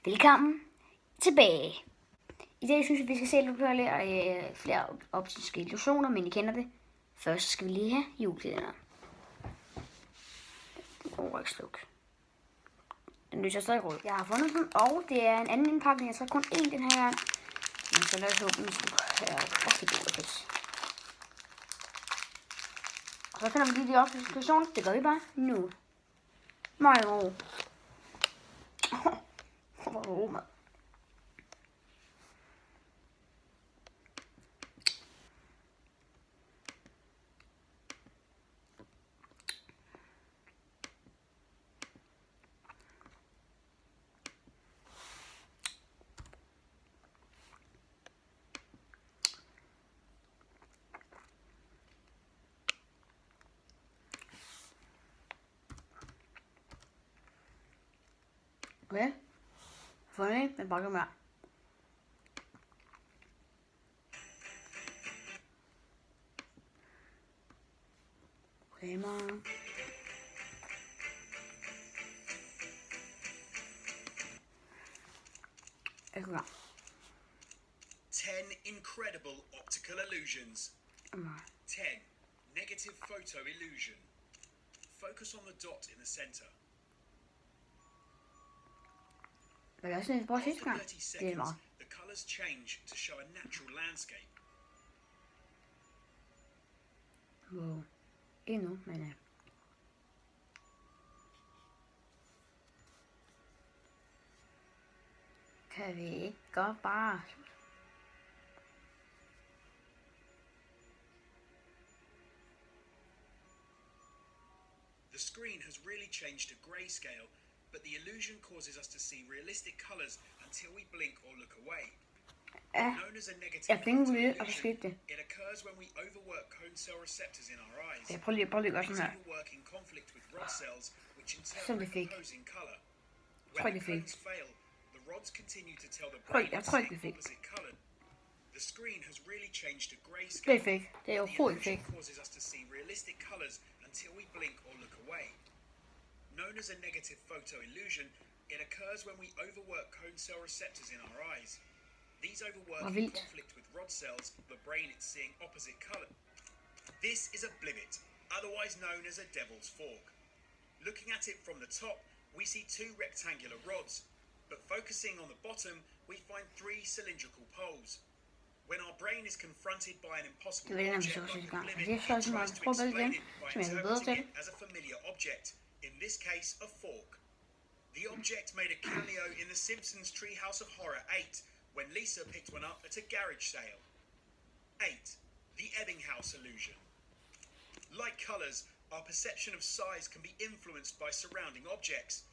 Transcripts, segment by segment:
Velkommen tilbage. I dag synes jeg, vi skal se lidt flere optiske illusioner, men I kender det. Først skal vi lige have julekalender. Den går ikke sluk. Den lyser stadig rød. Jeg har fundet den, og det er en anden indpakning. Jeg tror kun én den her gang. Men så lad os åbne den. Og så finder vi lige de optiske illusioner. Det gør vi bare nu. Meget ro. Hvor mand. Okay. Funny, men bare mere. Cremer. Er klar. 10 incredible optical illusions. 10 negative photo illusion. Focus on the dot in the center. Hvad er sådan et bort sidste gang? 30 seconds, the colors change to show a natural landscape. Wow. Endnu, men kan vi ikke godt bare... The screen has really changed to grayscale, but the illusion causes us to see realistic colors until we blink or look away. Known as a negative illusion, it occurs when we overwork cone cell receptors in our eyes. Jeg prøver lige at gøre sådan her. These overwork in conflict with rod cells, which interpret opposing color. When the cones fail, the rods continue to tell the brain it's seeing opposite color. The screen has really changed to grayscale. Det er overhovedet ikke. Causes us to see realistic colors until we blink or look away. Known as a negative photo illusion, it occurs when we overwork cone cell receptors in our eyes. These overwork in conflict with rod cells, the brain it's seeing opposite color. This is a blevet, otherwise known as a devil's fork. Looking at it from the top, we see 2 rectangular rods, but focusing on the bottom, we find 3 cylindrical poles. When our brain is confronted by an impossible object like a blevet, it tries to explain it by interpreting it as a familiar object, in this case a fork. The object made a cameo in The Simpsons Treehouse of Horror 8, when Lisa picked one up at a garage sale. 8. The Ebbinghaus illusion. Like colours, our perception of size can be influenced by surrounding objects.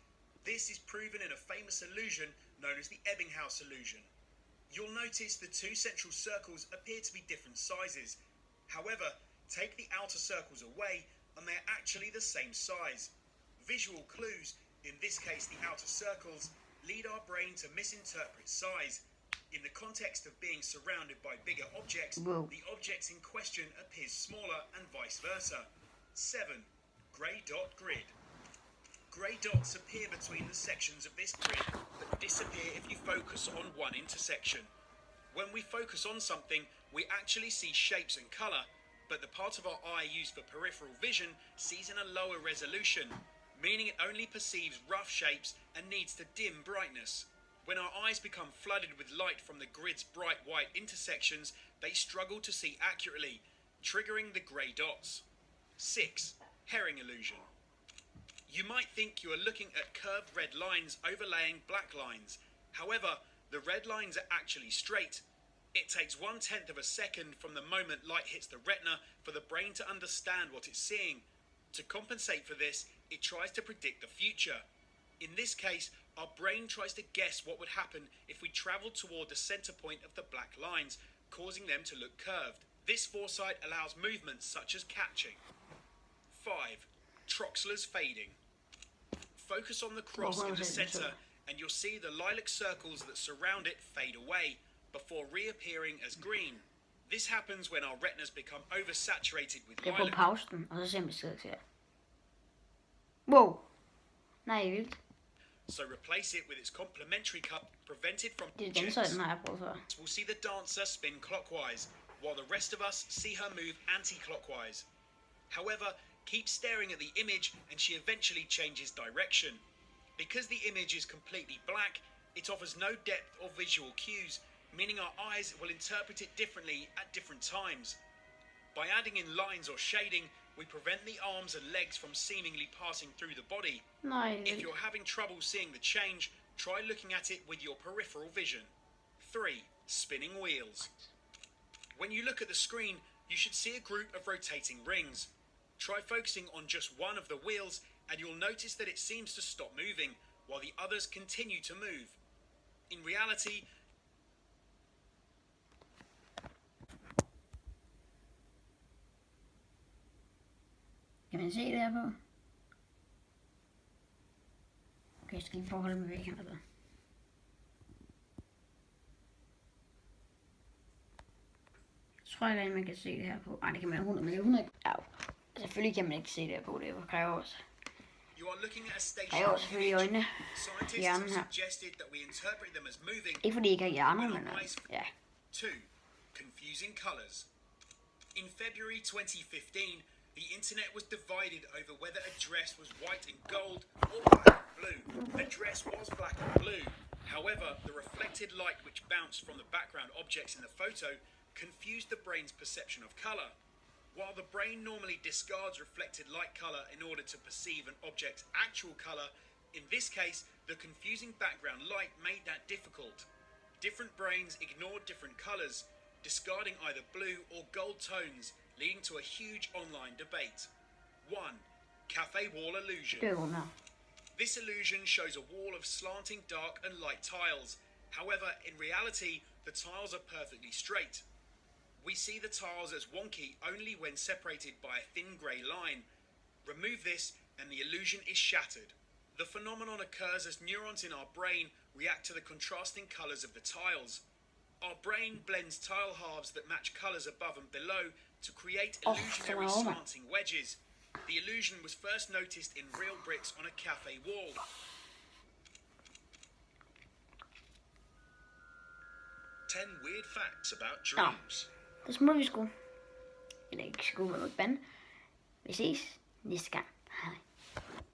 This is proven in a famous illusion known as the Ebbinghaus illusion. You'll notice the 2 central circles appear to be different sizes. However, take the outer circles away and they're actually the same size. Visual clues, in this case the outer circles, lead our brain to misinterpret size. In the context of being surrounded by bigger objects, the objects in question appears smaller and vice versa. 7. Grey dot grid. Grey dots appear between the sections of this grid, but disappear if you focus on one intersection. When we focus on something, we actually see shapes and colour, but the part of our eye used for peripheral vision sees in a lower resolution, meaning it only perceives rough shapes and needs to dim brightness. When our eyes become flooded with light from the grid's bright white intersections, they struggle to see accurately, triggering the grey dots. 6. Herring illusion. You might think you are looking at curved red lines overlaying black lines. However, the red lines are actually straight. It takes 1/10 of a second from the moment light hits the retina for the brain to understand what it's seeing. To compensate for this, it tries to predict the future. In this case, our brain tries to guess what would happen if we travelled toward the centre point of the black lines, causing them to look curved. This foresight allows movements such as catching. 5. Troxler's fading. Focus on the cross in the centre and you'll see the lilac circles that surround it fade away before reappearing as green. This happens when our retinas become oversaturated with lilac. Jeg får pausen, og så ser vi stedet her. Wow. Nej, vildt. so replace it with its complementary color prevented from Det er den så, den har jeg prøvet før. We'll see the dancer spin clockwise, while the rest of us see her move anti-clockwise. However, keep staring at the image and she eventually changes direction. Because the image is completely black, it offers no depth or visual cues, meaning our eyes will interpret it differently at different times. By adding in lines or shading, we prevent the arms and legs from seemingly passing through the body. Nej, If you're having trouble seeing the change, try looking at it with your peripheral vision. 3. Spinning wheels. When you look at the screen, you should see a group of rotating rings. Try focusing on just one of the wheels and you'll notice that it seems to stop moving while the others continue to move. In reality, kan man se det her på? Okay, jeg skal lige forholde med væggen eller. Jeg tror ikke, man kan se det her på. Nej, det kan man 100. Ja, selvfølgelig kan man ikke se det her på. Det kræver også. you are looking at a Jeg station har selvfølgelig i øjnene. Scientists Hjernen have her. suggested that we interpret them as moving. Ikke fordi jeg ikke har hjerner, men ja. 2. Confusing colors. In February 2015, the internet was divided over whether a dress was white and gold or black and blue. A dress was black and blue. However, the reflected light which bounced from the background objects in the photo confused the brain's perception of color. While the brain normally discards reflected light color in order to perceive an object's actual color, in this case, the confusing background light made that difficult. Different brains ignored different colors, discarding either blue or gold tones, leading to a huge online debate. 1. Cafe wall illusion. Det er jo her. This illusion shows a wall of slanting dark and light tiles. However, in reality, the tiles are perfectly straight. We see the tiles as wonky only when separated by a thin grey line. Remove this and the illusion is shattered. The phenomenon occurs as neurons in our brain react to the contrasting colours of the tiles. Our brain blends tile halves that match colours above and below to create illusionary slanting wedges. The illusion was first noticed in real bricks on a cafe wall. Ten weird facts about dreams. Det smutter vi sgu. Eller ikke sgu med noget band. Vi ses næste gang. Hej.